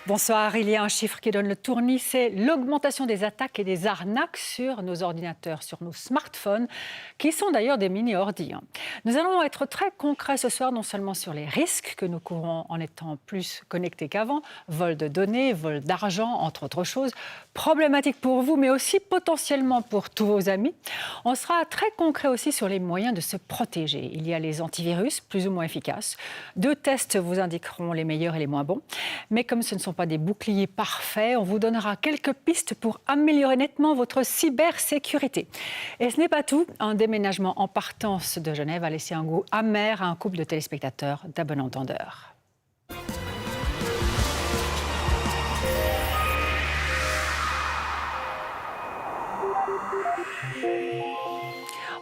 Bonsoir, il y a un chiffre qui donne le tournis, c'est l'augmentation des attaques et des arnaques sur nos ordinateurs, sur nos smartphones, qui sont d'ailleurs des mini-ordis. Nous allons être très concrets ce soir, non seulement sur les risques que nous courons en étant plus connectés qu'avant, vol de données, vol d'argent, entre autres choses, problématiques pour vous, mais aussi potentiellement pour tous vos amis. On sera très concret aussi sur les moyens de se protéger. Il y a les antivirus, plus ou moins efficaces. 2 tests vous indiqueront les meilleurs et les moins bons. Mais comme ce ne sont pas des boucliers parfaits, on vous donnera quelques pistes pour améliorer nettement votre cybersécurité. Et ce n'est pas tout. Un déménagement en partance de Genève a laissé un goût amer à un couple de téléspectateurs d'à bon entendeur.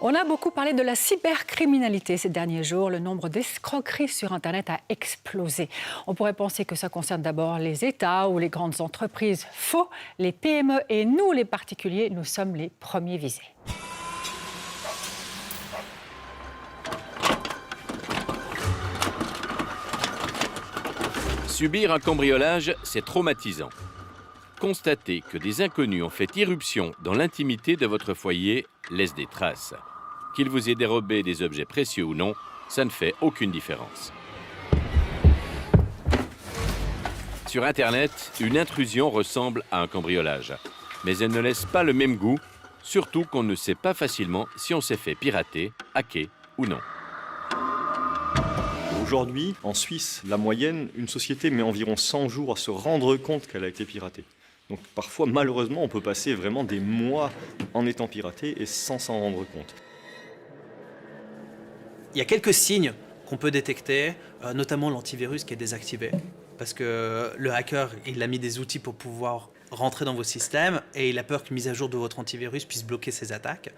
On a beaucoup parlé de la cybercriminalité ces derniers jours. Le nombre d'escroqueries sur Internet a explosé. On pourrait penser que ça concerne d'abord les États ou les grandes entreprises. Faux, les PME et nous, les particuliers, nous sommes les premiers visés. Subir un cambriolage, c'est traumatisant. Constater que des inconnus ont fait irruption dans l'intimité de votre foyer laisse des traces. Qu'il vous ait dérobé des objets précieux ou non, ça ne fait aucune différence. Sur Internet, une intrusion ressemble à un cambriolage. Mais elle ne laisse pas le même goût, surtout qu'on ne sait pas facilement si on s'est fait pirater, hacker ou non. Aujourd'hui, en Suisse, la moyenne, une société met environ 100 jours à se rendre compte qu'elle a été piratée. Donc parfois, malheureusement, on peut passer vraiment des mois en étant piraté et sans s'en rendre compte. Il y a quelques signes qu'on peut détecter, notamment l'antivirus qui est désactivé. Parce que le hacker, il a mis des outils pour pouvoir rentrer dans vos systèmes et il a peur qu'une mise à jour de votre antivirus puisse bloquer ses attaques.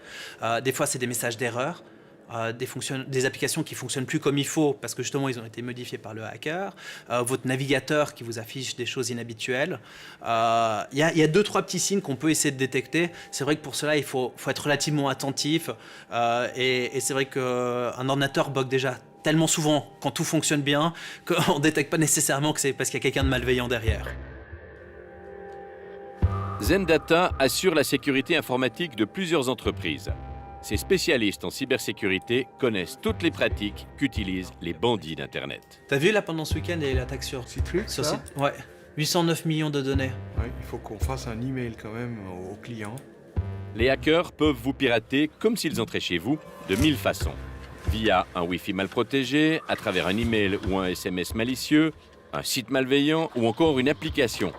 Des fois, c'est des messages d'erreur. Des applications qui ne fonctionnent plus comme il faut parce que justement ils ont été modifiés par le hacker, votre navigateur qui vous affiche des choses inhabituelles. Il y a 2-3 petits signes qu'on peut essayer de détecter. C'est vrai que pour cela il faut être relativement attentif et c'est vrai qu'un ordinateur bug déjà tellement souvent quand tout fonctionne bien qu'on ne détecte pas nécessairement que c'est parce qu'il y a quelqu'un de malveillant derrière. Zendata assure la sécurité informatique de plusieurs entreprises. Ces spécialistes en cybersécurité connaissent toutes les pratiques qu'utilisent les bandits d'Internet. T'as vu là pendant ce week-end, il y a eu l'attaque sur Citrix, ça Ouais, 809 millions de données. Ouais, il faut qu'on fasse un email quand même aux clients. Les hackers peuvent vous pirater comme s'ils entraient chez vous de 1000 façons. Via un Wi-Fi mal protégé, à travers un email ou un SMS malicieux, un site malveillant ou encore une application.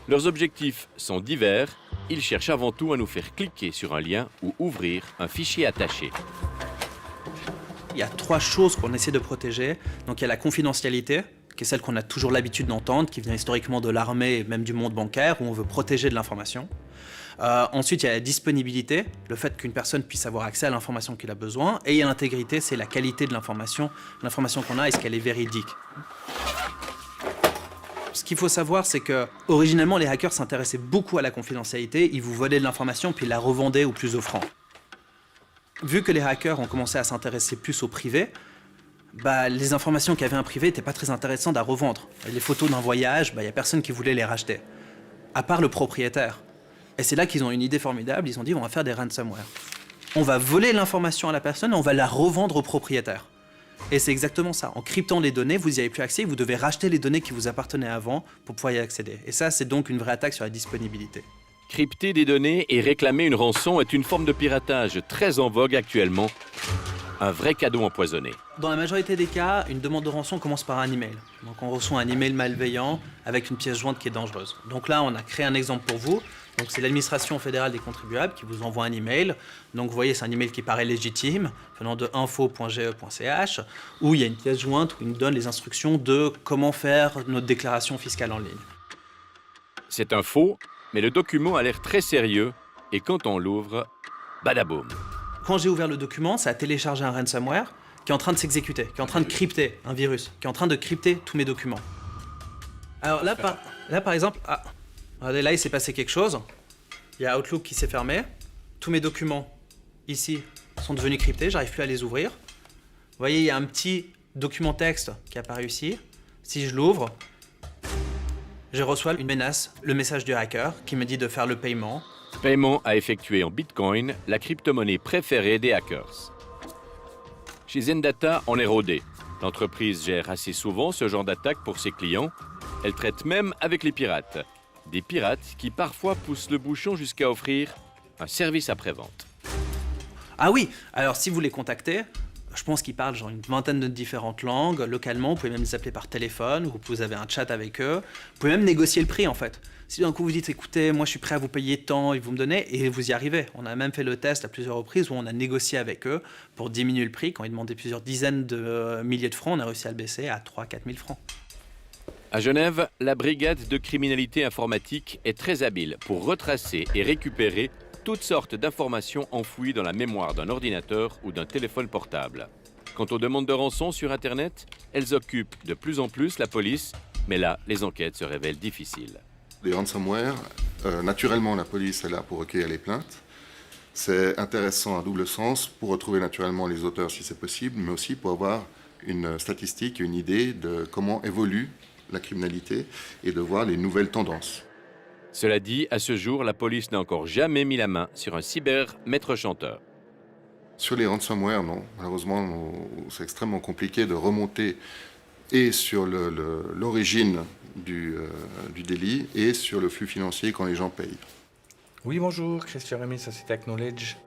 Leurs objectifs sont divers. Ils cherchent avant tout à nous faire cliquer sur un lien ou ouvrir un fichier attaché. Il y a 3 choses qu'on essaie de protéger. Donc il y a la confidentialité, qui est celle qu'on a toujours l'habitude d'entendre, qui vient historiquement de l'armée et même du monde bancaire, où on veut protéger de l'information. Ensuite, il y a la disponibilité, le fait qu'une personne puisse avoir accès à l'information qu'il a besoin. Et il y a l'intégrité, c'est la qualité de l'information qu'on a, est-ce qu'elle est véridique. Ce qu'il faut savoir, c'est que originellement les hackers s'intéressaient beaucoup à la confidentialité, ils vous volaient de l'information puis ils la revendaient au plus offrant. Vu que les hackers ont commencé à s'intéresser plus au privé, les informations qui avaient un privé n'étaient pas très intéressantes à revendre. Les photos d'un voyage, il n'y a personne qui voulait les racheter, à part le propriétaire. Et c'est là qu'ils ont une idée formidable, ils ont dit on va faire des ransomware. On va voler l'information à la personne et on va la revendre au propriétaire. Et c'est exactement ça. En cryptant les données, vous n'y avez plus accès, vous devez racheter les données qui vous appartenaient avant pour pouvoir y accéder. Et ça, c'est donc une vraie attaque sur la disponibilité. Crypter des données et réclamer une rançon est une forme de piratage très en vogue actuellement. Un vrai cadeau empoisonné. Dans la majorité des cas, une demande de rançon commence par un email. Donc on reçoit un email malveillant avec une pièce jointe qui est dangereuse. Donc là, on a créé un exemple pour vous. Donc c'est l'administration fédérale des contribuables qui vous envoie un email. Donc vous voyez, c'est un email qui paraît légitime, venant de info.ge.ch, où il y a une pièce jointe où il nous donne les instructions de comment faire notre déclaration fiscale en ligne. C'est un faux, mais le document a l'air très sérieux et quand on l'ouvre, badaboum. Quand j'ai ouvert le document, ça a téléchargé un ransomware qui est en train de s'exécuter, qui est en train de crypter un virus, qui est en train de crypter tous mes documents. Alors là, par exemple, regardez, là il s'est passé quelque chose. Il y a Outlook qui s'est fermé. Tous mes documents ici sont devenus cryptés, j'arrive plus à les ouvrir. Vous voyez, il y a un petit document texte qui apparaît ici. Si je l'ouvre, Je reçois une menace, le message du hacker qui me dit de faire le paiement. Paiement à effectuer en Bitcoin, la crypto-monnaie préférée des hackers. Chez Zendata, on est rodé. L'entreprise gère assez souvent ce genre d'attaque pour ses clients. Elle traite même avec les pirates. Des pirates qui parfois poussent le bouchon jusqu'à offrir un service après-vente. Ah oui, alors si vous les contactez, je pense qu'ils parlent genre une vingtaine de différentes langues. Localement, vous pouvez même les appeler par téléphone, ou vous avez un chat avec eux. Vous pouvez même négocier le prix en fait. Si d'un coup vous dites, écoutez, moi je suis prêt à vous payer tant et vous me donnez, et vous y arrivez. On a même fait le test à plusieurs reprises où on a négocié avec eux pour diminuer le prix. Quand ils demandaient plusieurs dizaines de milliers de francs, on a réussi à le baisser à 3-4 000 francs. À Genève, la brigade de criminalité informatique est très habile pour retracer et récupérer toutes sortes d'informations enfouies dans la mémoire d'un ordinateur ou d'un téléphone portable. Quant aux demandes de rançon sur Internet, elles occupent de plus en plus la police, mais là, les enquêtes se révèlent difficiles. Les ransomware, naturellement, la police est là pour recueillir les plaintes. C'est intéressant à double sens pour retrouver naturellement les auteurs si c'est possible, mais aussi pour avoir une statistique, une idée de comment évolue la criminalité et de voir les nouvelles tendances. Cela dit, à ce jour, la police n'a encore jamais mis la main sur un cyber-maître-chanteur. Sur les ransomware, non. Malheureusement, c'est extrêmement compliqué de remonter et sur l'origine du délit et sur le flux financier quand les gens payent. Oui, bonjour, Christian Rémy, Société Acknowledge.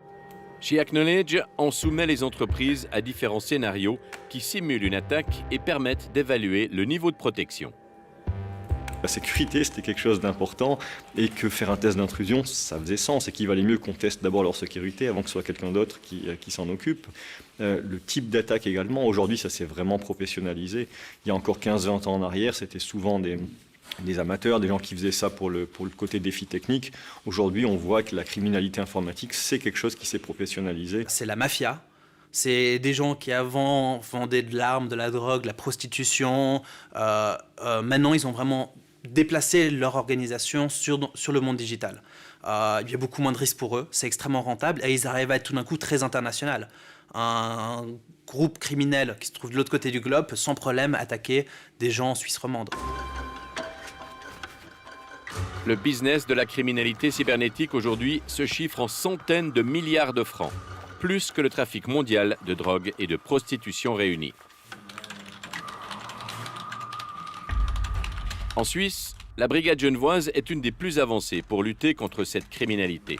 Chez Acknowledge, on soumet les entreprises à différents scénarios qui simulent une attaque et permettent d'évaluer le niveau de protection. La sécurité, c'était quelque chose d'important et que faire un test d'intrusion, ça faisait sens et qu'il valait mieux qu'on teste d'abord leur sécurité avant que ce soit quelqu'un d'autre qui s'en occupe. Le type d'attaque également, aujourd'hui, ça s'est vraiment professionnalisé. Il y a encore 15-20 ans en arrière, c'était souvent des amateurs, des gens qui faisaient ça pour le côté défi technique. Aujourd'hui, on voit que la criminalité informatique, c'est quelque chose qui s'est professionnalisé. C'est la mafia. C'est des gens qui avant vendaient de l'arme, de la drogue, de la prostitution. Maintenant, ils ont vraiment déplacé leur organisation sur le monde digital. Il y a beaucoup moins de risques pour eux, c'est extrêmement rentable et ils arrivent à être tout d'un coup très international. Un groupe criminel qui se trouve de l'autre côté du globe peut sans problème attaquer des gens en Suisse romande. Le business de la criminalité cybernétique aujourd'hui se chiffre en centaines de milliards de francs, plus que le trafic mondial de drogue et de prostitution réunis. En Suisse, la brigade genevoise est une des plus avancées pour lutter contre cette criminalité.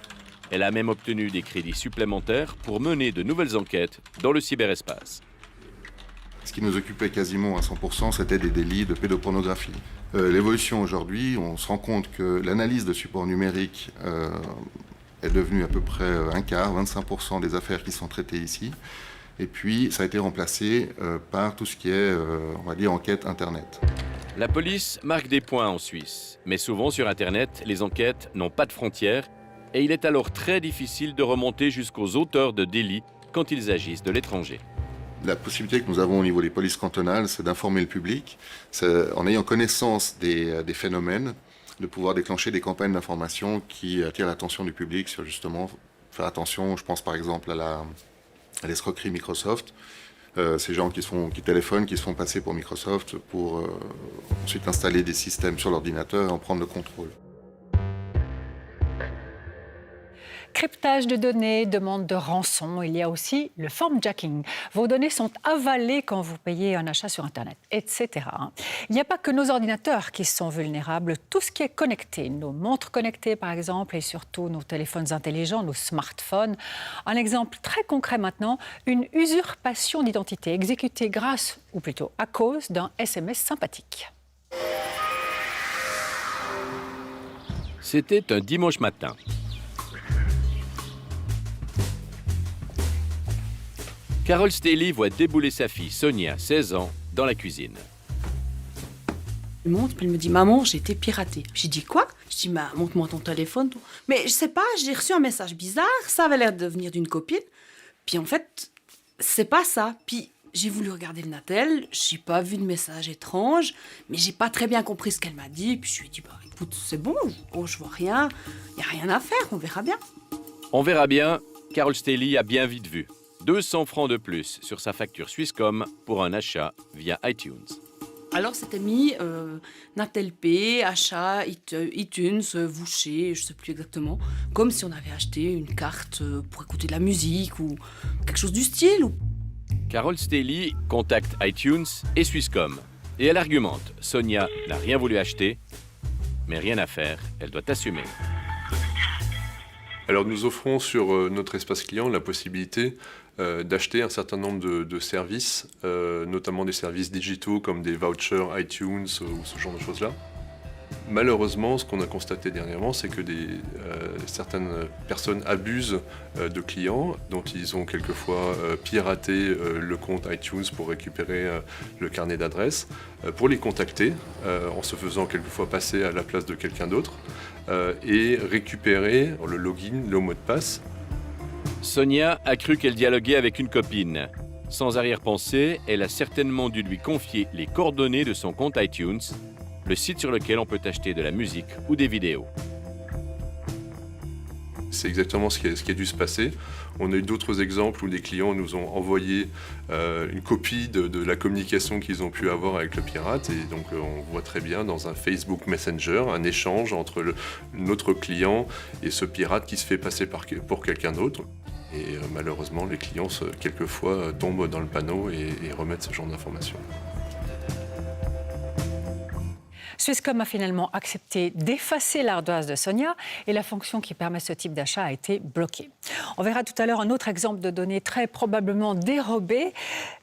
Elle a même obtenu des crédits supplémentaires pour mener de nouvelles enquêtes dans le cyberespace. Ce qui nous occupait quasiment à 100%, c'était des délits de pédopornographie. L'évolution aujourd'hui, on se rend compte que l'analyse de supports numériques est devenue à peu près un quart, 25% des affaires qui sont traitées ici. Et puis, ça a été remplacé par tout ce qui est, on va dire, enquête Internet. La police marque des points en Suisse, mais souvent sur Internet, les enquêtes n'ont pas de frontières et il est alors très difficile de remonter jusqu'aux auteurs de délits quand ils agissent de l'étranger. La possibilité que nous avons au niveau des polices cantonales, c'est d'informer le public, en ayant connaissance des phénomènes, de pouvoir déclencher des campagnes d'information qui attirent l'attention du public sur justement faire attention. Je pense par exemple à l'escroquerie Microsoft. Ces gens qui téléphonent, qui se font passer pour Microsoft pour ensuite installer des systèmes sur l'ordinateur et en prendre le contrôle. Cryptage de données, demande de rançon, il y a aussi le formjacking. Vos données sont avalées quand vous payez un achat sur Internet, etc. Il n'y a pas que nos ordinateurs qui sont vulnérables, tout ce qui est connecté, nos montres connectées par exemple, et surtout nos téléphones intelligents, nos smartphones. Un exemple très concret maintenant, une usurpation d'identité exécutée grâce, ou plutôt à cause d'un SMS sympathique. C'était un dimanche matin. Carol Staley voit débouler sa fille, Sonia, 16 ans, dans la cuisine. Elle monte, puis elle me dit « Maman, j'ai été piratée ». J'ai dit « Quoi ?» Je dis « Montre-moi ton téléphone. » Mais je sais pas, j'ai reçu un message bizarre, ça avait l'air de venir d'une copine. Puis en fait, c'est pas ça. Puis j'ai voulu regarder le Natel, j'ai pas vu de message étrange, mais j'ai pas très bien compris ce qu'elle m'a dit. Puis je lui ai dit « Écoute, c'est bon, je vois rien, y a rien à faire, on verra bien. » On verra bien, Carol Staley a bien vite vu. 200 francs de plus sur sa facture Swisscom pour un achat via iTunes. Alors c'était mis Natel-P, achat, iTunes, Voucher, je ne sais plus exactement, comme si on avait acheté une carte pour écouter de la musique ou quelque chose du style. Carole Staley contacte iTunes et Swisscom. Et elle argumente, Sonia n'a rien voulu acheter, mais rien à faire, elle doit assumer. Alors nous offrons sur notre espace client la possibilité d'acheter un certain nombre de services, notamment des services digitaux comme des vouchers iTunes ou ce genre de choses-là. Malheureusement, ce qu'on a constaté dernièrement, c'est que certaines personnes abusent de clients dont ils ont quelquefois piraté le compte iTunes pour récupérer le carnet d'adresses, pour les contacter en se faisant quelquefois passer à la place de quelqu'un d'autre et récupérer le login, le mot de passe. Sonia a cru qu'elle dialoguait avec une copine. Sans arrière-pensée, elle a certainement dû lui confier les coordonnées de son compte iTunes, le site sur lequel on peut acheter de la musique ou des vidéos. C'est exactement ce qui a dû se passer. On a eu d'autres exemples où des clients nous ont envoyé une copie de la communication qu'ils ont pu avoir avec le pirate. Et donc on voit très bien dans un Facebook Messenger un échange entre notre client et ce pirate qui se fait passer pour quelqu'un d'autre. Et malheureusement, les clients, quelquefois, tombent dans le panneau et remettent ce genre d'informations. Swisscom a finalement accepté d'effacer l'ardoise de Sonia et la fonction qui permet ce type d'achat a été bloquée. On verra tout à l'heure un autre exemple de données très probablement dérobées.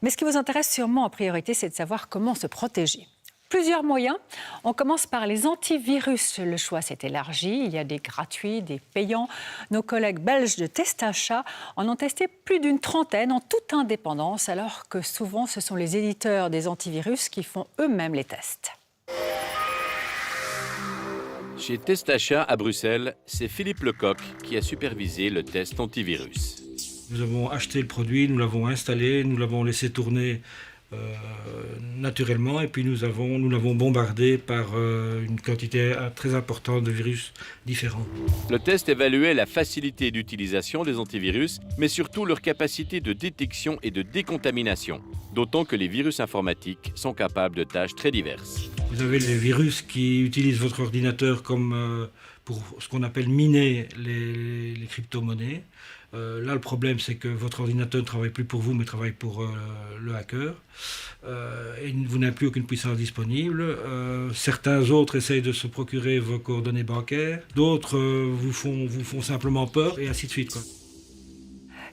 Mais ce qui vous intéresse sûrement en priorité, c'est de savoir comment se protéger. Plusieurs moyens. On commence par les antivirus. Le choix s'est élargi. Il y a des gratuits, des payants. Nos collègues belges de Testachat en ont testé plus d'une trentaine en toute indépendance, alors que souvent ce sont les éditeurs des antivirus qui font eux-mêmes les tests. Chez Testachat à Bruxelles, c'est Philippe Lecoq qui a supervisé le test antivirus. Nous avons acheté le produit, nous l'avons installé, nous l'avons laissé tourner naturellement et puis nous l'avons bombardé par une quantité très importante de virus différents. Le test évaluait la facilité d'utilisation des antivirus, mais surtout leur capacité de détection et de décontamination, d'autant que les virus informatiques sont capables de tâches très diverses. Vous avez les virus qui utilisent votre ordinateur comme pour ce qu'on appelle miner les crypto-monnaies. Là, le problème, c'est que votre ordinateur ne travaille plus pour vous, mais travaille pour le hacker. Et vous n'avez plus aucune puissance disponible. Certains autres essayent de se procurer vos coordonnées bancaires. D'autres vous font simplement peur, et ainsi de suite, quoi.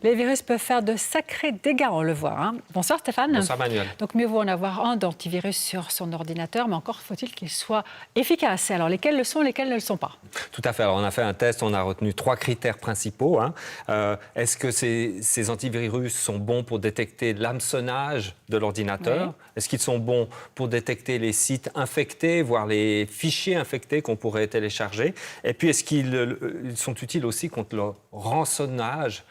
Les virus peuvent faire de sacrés dégâts, on le voit. Hein. Bonsoir Stéphane. Bonsoir Manuel. Donc mieux vaut en avoir un d'antivirus sur son ordinateur, mais encore faut-il qu'il soit efficace. Alors lesquels le sont, lesquels ne le sont pas? Tout à fait. Alors, on a fait un test, on a retenu 3 critères principaux. Est-ce que ces antivirus sont bons pour détecter l'hameçonnage de l'ordinateur? Oui. Est-ce qu'ils sont bons pour détecter les sites infectés, voire les fichiers infectés qu'on pourrait télécharger? Et puis, est-ce qu'ils sont utiles aussi contre le rançonnage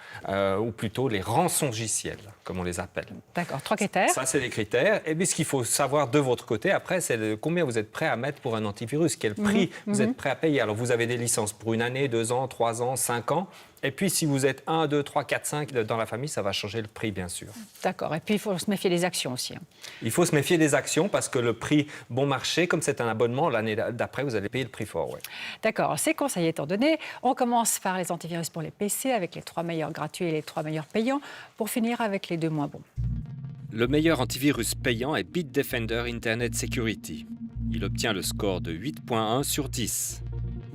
ou plutôt les rançongiciels, comme on les appelle. D'accord, 3 critères. Ça, c'est les critères. Et puis, ce qu'il faut savoir de votre côté, après, c'est combien vous êtes prêt à mettre pour un antivirus, quel prix vous êtes prêt à payer. Alors, vous avez des licences pour 1 année, 2 ans, 3 ans, 5 ans. Et puis, si vous êtes 1, 2, 3, 4, 5 dans la famille, ça va changer le prix, bien sûr. D'accord. Et puis, il faut se méfier des actions aussi. Il faut se méfier des actions parce que le prix bon marché, comme c'est un abonnement, l'année d'après, vous allez payer le prix fort. Ouais. D'accord. Ces conseils étant donnés, on commence par les antivirus pour les PC avec les 3 meilleurs gratuits et les 3 meilleurs payants pour finir avec les 2 moins bons. Le meilleur antivirus payant est Bitdefender Internet Security. Il obtient le score de 8.1 sur 10.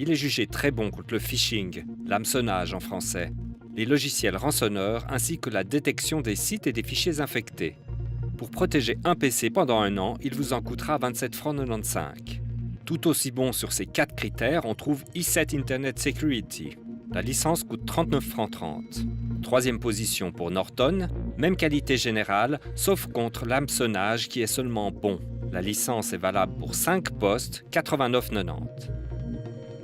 Il est jugé très bon contre le phishing, l'hameçonnage en français, les logiciels rançonneurs ainsi que la détection des sites et des fichiers infectés. Pour protéger un PC pendant 1 an, il vous en coûtera 27,95 francs. Tout aussi bon sur ces 4 critères, on trouve i7 Internet Security. La licence coûte 39,30 francs. 3e position pour Norton, même qualité générale, sauf contre l'hameçonnage qui est seulement bon. La licence est valable pour 5 postes, 89,90.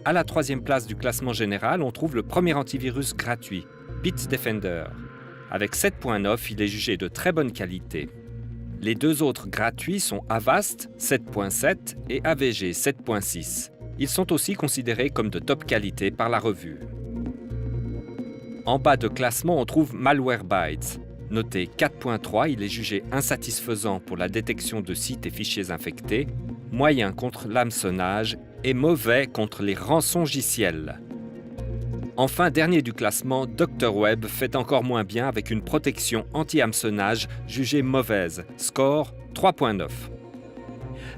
À la 3e place du classement général, on trouve le premier antivirus gratuit, Bitdefender. Avec 7.9, il est jugé de très bonne qualité. Les 2 autres gratuits sont Avast 7.7 et AVG 7.6. Ils sont aussi considérés comme de top qualité par la revue. En bas de classement, on trouve Malwarebytes. Noté 4.3, il est jugé insatisfaisant pour la détection de sites et fichiers infectés, moyen contre l'hameçonnage et mauvais contre les rançongiciels. Enfin, dernier du classement, Dr Web fait encore moins bien avec une protection anti-hameçonnage jugée mauvaise. Score 3.9.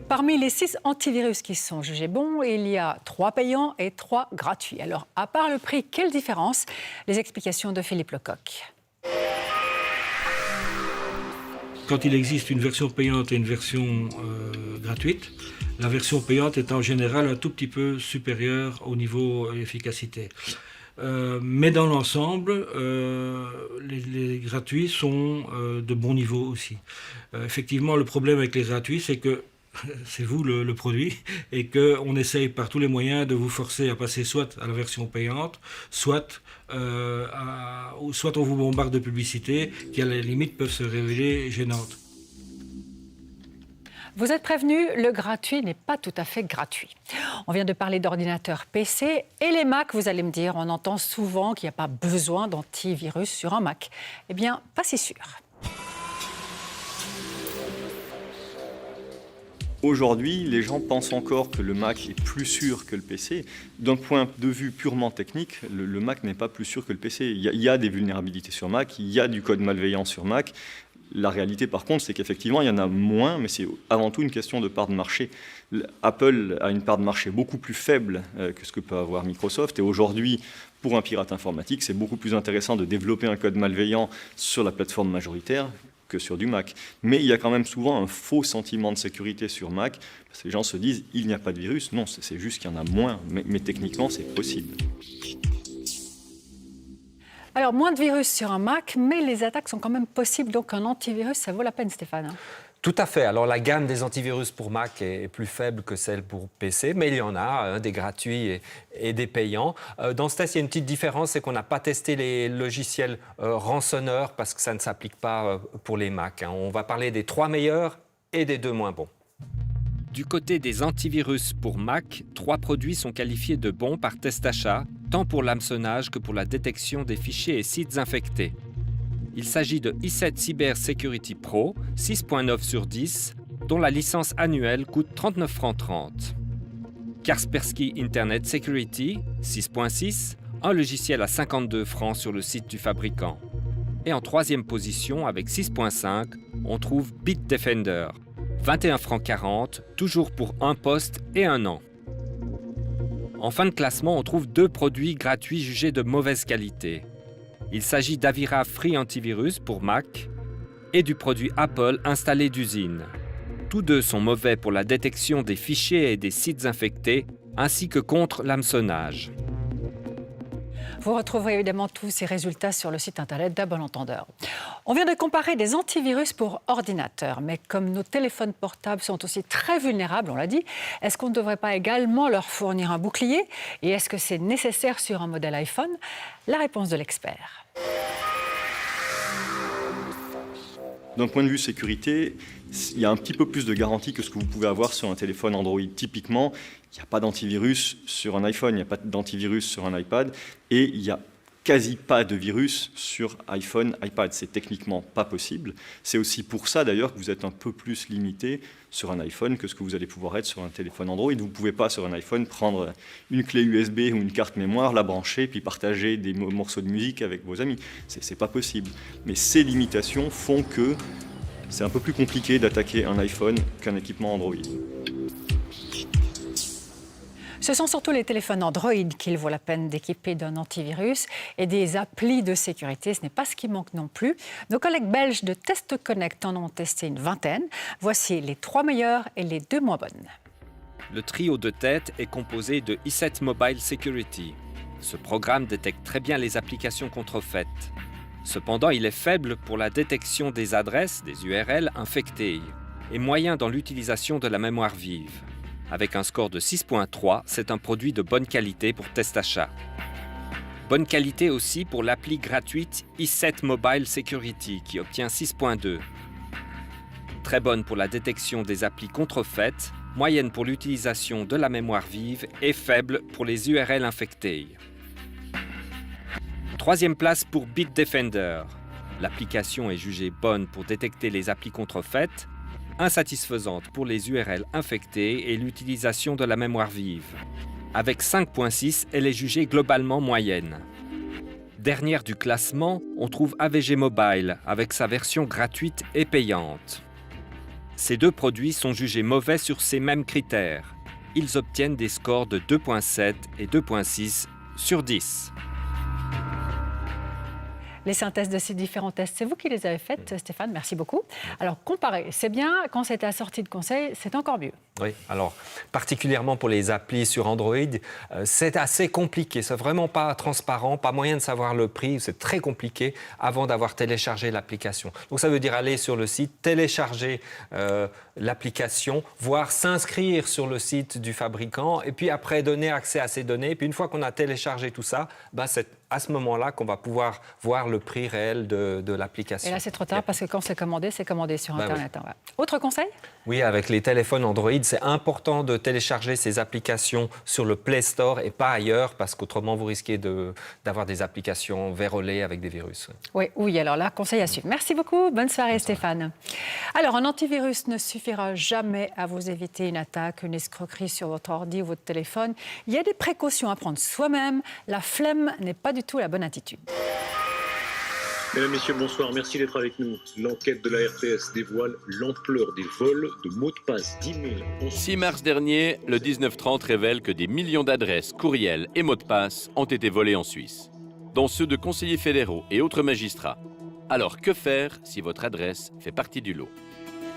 Parmi les 6 antivirus qui sont jugés bons, il y a 3 payants et 3 gratuits. Alors, à part le prix, quelle différence? Les explications de Philippe Lecoq. Quand il existe une version payante et une version gratuite, la version payante est en général un tout petit peu supérieure au niveau efficacité. Mais dans l'ensemble, les gratuits sont de bon niveau aussi. Effectivement, le problème avec les gratuits, c'est que c'est vous le produit et qu'on essaye par tous les moyens de vous forcer à passer soit à la version payante, soit on vous bombarde de publicités qui à la limite peuvent se révéler gênantes. Vous êtes prévenus, le gratuit n'est pas tout à fait gratuit. On vient de parler d'ordinateurs PC et les Mac, vous allez me dire, on entend souvent qu'il n'y a pas besoin d'antivirus sur un Mac. Eh bien, pas si sûr. Aujourd'hui, les gens pensent encore que le Mac est plus sûr que le PC. D'un point de vue purement technique, le Mac n'est pas plus sûr que le PC. Il y a des vulnérabilités sur Mac, il y a du code malveillant sur Mac. La réalité, par contre, c'est qu'effectivement, il y en a moins, mais c'est avant tout une question de part de marché. Apple a une part de marché beaucoup plus faible que ce que peut avoir Microsoft. Et aujourd'hui, pour un pirate informatique, c'est beaucoup plus intéressant de développer un code malveillant sur la plateforme majoritaire que sur du Mac. Mais il y a quand même souvent un faux sentiment de sécurité sur Mac, parce que les gens se disent « il n'y a pas de virus ». Non, c'est juste qu'il y en a moins, mais techniquement, c'est possible. Alors, moins de virus sur un Mac, mais les attaques sont quand même possibles, donc un antivirus, ça vaut la peine, Stéphane. Tout à fait. Alors, la gamme des antivirus pour Mac est plus faible que celle pour PC, mais il y en a, des gratuits et des payants. Dans ce test, il y a une petite différence, c'est qu'on n'a pas testé les logiciels rançonneurs parce que ça ne s'applique pas pour les Mac. On va parler des 3 meilleurs et des 2 moins bons. Du côté des antivirus pour Mac, 3 produits sont qualifiés de bons par Testachat, tant pour l'hameçonnage que pour la détection des fichiers et sites infectés. Il s'agit de i7 Cyber Security Pro, 6.9 sur 10, dont la licence annuelle coûte 39,30 francs. Kaspersky Internet Security, 6.6, un logiciel à 52 francs sur le site du fabricant. Et en 3e position, avec 6.5, on trouve Bitdefender, 21,40 francs, toujours pour un poste et 1 an. En fin de classement, on trouve 2 produits gratuits jugés de mauvaise qualité. Il s'agit d'Avira Free Antivirus pour Mac et du produit Apple installé d'usine. Tous 2 sont mauvais pour la détection des fichiers et des sites infectés, ainsi que contre l'hameçonnage. Vous retrouverez évidemment tous ces résultats sur le site internet d'À Bon Entendeur. On vient de comparer des antivirus pour ordinateur, mais comme nos téléphones portables sont aussi très vulnérables, on l'a dit, est-ce qu'on ne devrait pas également leur fournir un bouclier? Et est-ce que c'est nécessaire sur un modèle iPhone? La réponse de l'expert. D'un point de vue sécurité, il y a un petit peu plus de garantie que ce que vous pouvez avoir sur un téléphone Android. Typiquement, il n'y a pas d'antivirus sur un iPhone, il n'y a pas d'antivirus sur un iPad, et il n'y a quasi pas de virus sur iPhone, iPad. C'est techniquement pas possible. C'est aussi pour ça d'ailleurs que vous êtes un peu plus limité sur un iPhone que ce que vous allez pouvoir être sur un téléphone Android. Vous ne pouvez pas sur un iPhone prendre une clé USB ou une carte mémoire, la brancher, puis partager des morceaux de musique avec vos amis. C'est pas possible. Mais ces limitations font que c'est un peu plus compliqué d'attaquer un iPhone qu'un équipement Android. Ce sont surtout les téléphones Android qu'il vaut la peine d'équiper d'un antivirus et des applis de sécurité. Ce n'est pas ce qui manque non plus. Nos collègues belges de Test Connect en ont testé une vingtaine. Voici les 3 meilleures et les 2 moins bonnes. Le trio de tête est composé de i7 Mobile Security. Ce programme détecte très bien les applications contrefaites. Cependant, il est faible pour la détection des adresses, des URL infectées, et moyen dans l'utilisation de la mémoire vive. Avec un score de 6.3, c'est un produit de bonne qualité pour Testachat. Bonne qualité aussi pour l'appli gratuite i7 Mobile Security qui obtient 6.2. Très bonne pour la détection des applis contrefaites, moyenne pour l'utilisation de la mémoire vive et faible pour les URL infectées. 3e place pour Bitdefender. L'application est jugée bonne pour détecter les applis contrefaites, insatisfaisante pour les URL infectées et l'utilisation de la mémoire vive. Avec 5.6, elle est jugée globalement moyenne. Dernière du classement, on trouve AVG Mobile avec sa version gratuite et payante. Ces deux produits sont jugés mauvais sur ces mêmes critères. Ils obtiennent des scores de 2.7 et 2.6 sur 10. Les synthèses de ces différents tests, c'est vous qui les avez faites, Stéphane, merci beaucoup. Alors, comparer, c'est bien, quand c'est assorti de conseils, c'est encore mieux. Oui, alors, particulièrement pour les applis sur Android, c'est assez compliqué. C'est vraiment pas transparent, pas moyen de savoir le prix. C'est très compliqué avant d'avoir téléchargé l'application. Donc, ça veut dire aller sur le site, télécharger l'application, voire s'inscrire sur le site du fabricant et puis après donner accès à ces données. Puis une fois qu'on a téléchargé tout ça, c'est à ce moment-là qu'on va pouvoir voir le prix réel de l'application. Et là, c'est trop tard parce que quand c'est commandé sur Internet. Oui. Autre conseil ? Oui, avec les téléphones Android, c'est important de télécharger ces applications sur le Play Store et pas ailleurs parce qu'autrement, vous risquez d'avoir des applications vérolées avec des virus. Oui, alors là, conseil à suivre. Merci beaucoup. Bonne soirée, Stéphane. Alors, un antivirus ne suffira jamais à vous éviter une attaque, une escroquerie sur votre ordi ou votre téléphone. Il y a des précautions à prendre soi-même. La flemme n'est pas du tout la bonne attitude. Mesdames, Messieurs, bonsoir. Merci d'être avec nous. L'enquête de la RTS dévoile l'ampleur des vols de mots de passe d'email. 6 mars dernier, le 1930 révèle que des millions d'adresses, courriels et mots de passe ont été volés en Suisse, dont ceux de conseillers fédéraux et autres magistrats. Alors, que faire si votre adresse fait partie du lot ?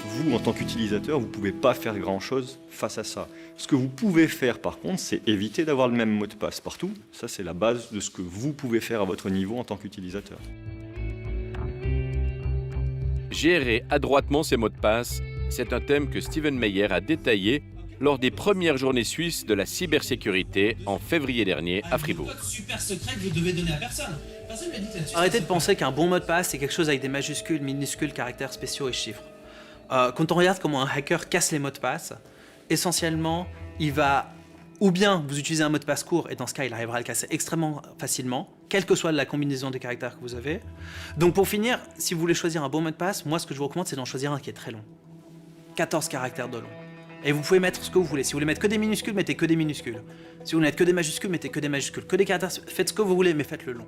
Vous, en tant qu'utilisateur, vous ne pouvez pas faire grand-chose face à ça. Ce que vous pouvez faire, par contre, c'est éviter d'avoir le même mot de passe partout. Ça, c'est la base de ce que vous pouvez faire à votre niveau en tant qu'utilisateur. Gérer adroitement ses mots de passe, c'est un thème que Steven Meyer a détaillé lors des premières journées suisses de la cybersécurité en février dernier à Fribourg. Super secret que vous devez donner à personne. Arrêtez de penser qu'un bon mot de passe, c'est quelque chose avec des majuscules, minuscules, caractères spéciaux et chiffres. Quand on regarde comment un hacker casse les mots de passe, essentiellement, il va ou bien vous utilisez un mot de passe court, et dans ce cas, il arrivera à le casser extrêmement facilement, quelle que soit la combinaison des caractères que vous avez. Donc pour finir, si vous voulez choisir un bon mot de passe, moi ce que je vous recommande, c'est d'en choisir un qui est très long. 14 caractères de long. Et vous pouvez mettre ce que vous voulez. Si vous voulez mettre que des minuscules, mettez que des minuscules. Si vous voulez mettre que des majuscules, mettez que des majuscules. Que des caractères, faites ce que vous voulez, mais faites-le long.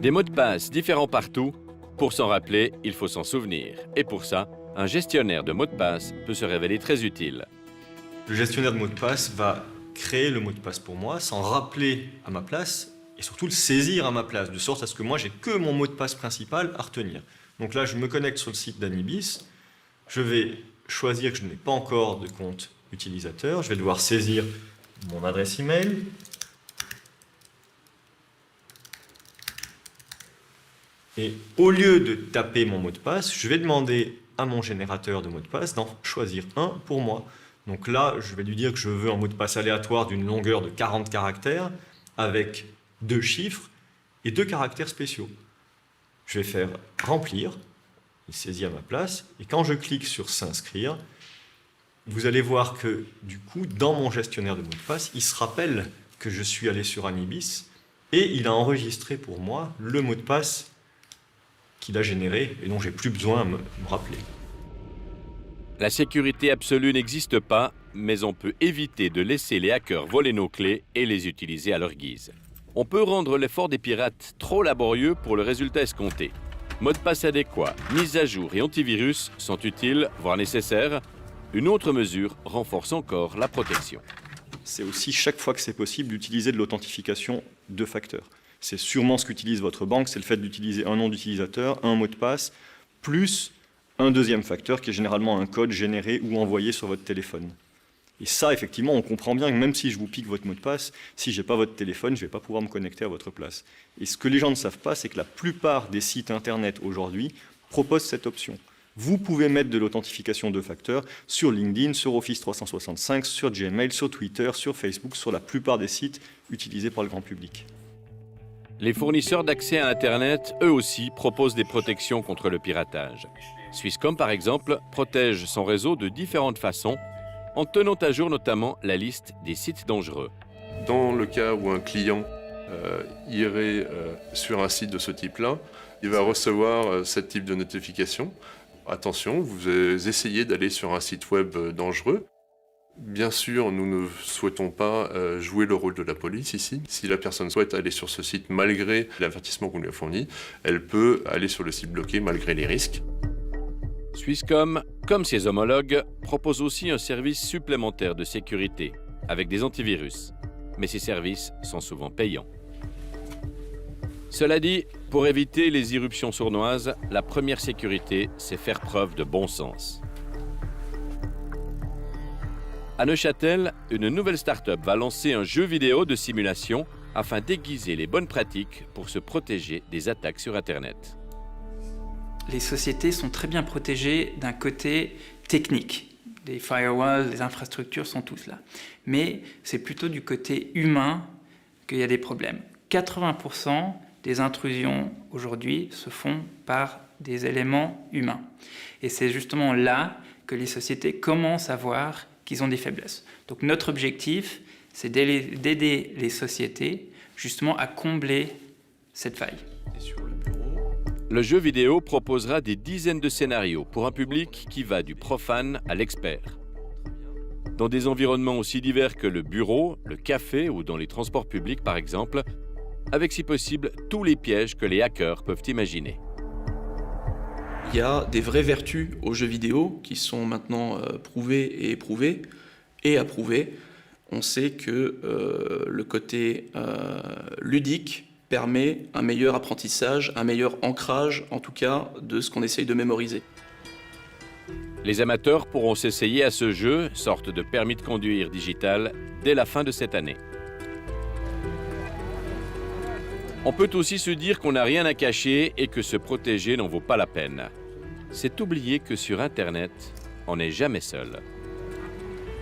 Des mots de passe différents partout. Pour s'en rappeler, il faut s'en souvenir. Et pour ça, un gestionnaire de mots de passe peut se révéler très utile. Le gestionnaire de mots de passe va créer le mot de passe pour moi, s'en rappeler à ma place et surtout le saisir à ma place, de sorte à ce que moi, j'ai que mon mot de passe principal à retenir. Donc là, je me connecte sur le site d'Anibis, je vais choisir que je n'ai pas encore de compte utilisateur, je vais devoir saisir mon adresse email, et au lieu de taper mon mot de passe, je vais demander à mon générateur de mots de passe d'en choisir un pour moi. Donc là, je vais lui dire que je veux un mot de passe aléatoire d'une longueur de 40 caractères avec 2 chiffres et 2 caractères spéciaux. Je vais faire remplir, il saisit à ma place, et quand je clique sur s'inscrire, vous allez voir que du coup, dans mon gestionnaire de mots de passe, il se rappelle que je suis allé sur Anibis et il a enregistré pour moi le mot de passe qu'il a généré et dont j'ai plus besoin de me rappeler. La sécurité absolue n'existe pas, mais on peut éviter de laisser les hackers voler nos clés et les utiliser à leur guise. On peut rendre l'effort des pirates trop laborieux pour le résultat escompté. Mot de passe adéquat, mise à jour et antivirus sont utiles, voire nécessaires. Une autre mesure renforce encore la protection. C'est aussi chaque fois que c'est possible d'utiliser de l'authentification 2 facteurs. C'est sûrement ce qu'utilise votre banque, c'est le fait d'utiliser un nom d'utilisateur, un mot de passe, plus un deuxième facteur qui est généralement un code généré ou envoyé sur votre téléphone. Et ça, effectivement, on comprend bien que même si je vous pique votre mot de passe, si je n'ai pas votre téléphone, je ne vais pas pouvoir me connecter à votre place. Et ce que les gens ne savent pas, c'est que la plupart des sites Internet aujourd'hui proposent cette option. Vous pouvez mettre de l'authentification 2 facteurs sur LinkedIn, sur Office 365, sur Gmail, sur Twitter, sur Facebook, sur la plupart des sites utilisés par le grand public. Les fournisseurs d'accès à Internet, eux aussi, proposent des protections contre le piratage. Swisscom, par exemple, protège son réseau de différentes façons, en tenant à jour notamment la liste des sites dangereux. Dans le cas où un client irait sur un site de ce type-là, Il va recevoir ce type de notification. Attention, vous essayez d'aller sur un site web dangereux. Bien sûr, nous ne souhaitons pas jouer le rôle de la police ici. Si la personne souhaite aller sur ce site malgré l'avertissement qu'on lui a fourni, elle peut aller sur le site bloqué malgré les risques. Swisscom, comme ses homologues, propose aussi un service supplémentaire de sécurité, avec des antivirus. Mais ces services sont souvent payants. Cela dit, pour éviter les irruptions sournoises, la première sécurité, c'est faire preuve de bon sens. À Neuchâtel, une nouvelle start-up va lancer un jeu vidéo de simulation afin d'aiguiser les bonnes pratiques pour se protéger des attaques sur Internet. Les sociétés sont très bien protégées d'un côté technique. Les firewalls, les infrastructures sont tous là. Mais c'est plutôt du côté humain qu'il y a des problèmes. 80% des intrusions aujourd'hui se font par des éléments humains. Et c'est justement là que les sociétés commencent à voir qu'ils ont des faiblesses. Donc notre objectif, c'est d'aider les sociétés justement à combler cette faille. Le jeu vidéo proposera des dizaines de scénarios pour un public qui va du profane à l'expert. Dans des environnements aussi divers que le bureau, le café ou dans les transports publics par exemple, avec si possible tous les pièges que les hackers peuvent imaginer. Il y a des vraies vertus aux jeux vidéo qui sont maintenant prouvées et éprouvées et approuvées. On sait que le côté ludique permet un meilleur apprentissage, un meilleur ancrage en tout cas de ce qu'on essaye de mémoriser. Les amateurs pourront s'essayer à ce jeu, sorte de permis de conduire digital, dès la fin de cette année. On peut aussi se dire qu'on n'a rien à cacher et que se protéger n'en vaut pas la peine. C'est oublier que sur Internet, on n'est jamais seul.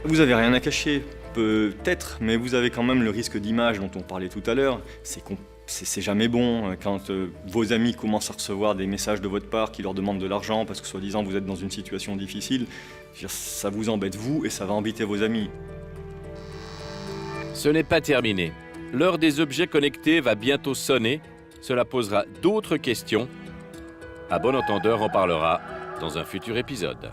Vous avez rien à cacher, peut-être, mais vous avez quand même le risque d'image dont on parlait tout à l'heure. C'est jamais bon quand vos amis commencent à recevoir des messages de votre part qui leur demandent de l'argent parce que soi-disant vous êtes dans une situation difficile. Ça vous embête vous et ça va embêter vos amis. Ce n'est pas terminé. L'heure des objets connectés va bientôt sonner. Cela posera d'autres questions. À bon entendeur, on parlera dans un futur épisode.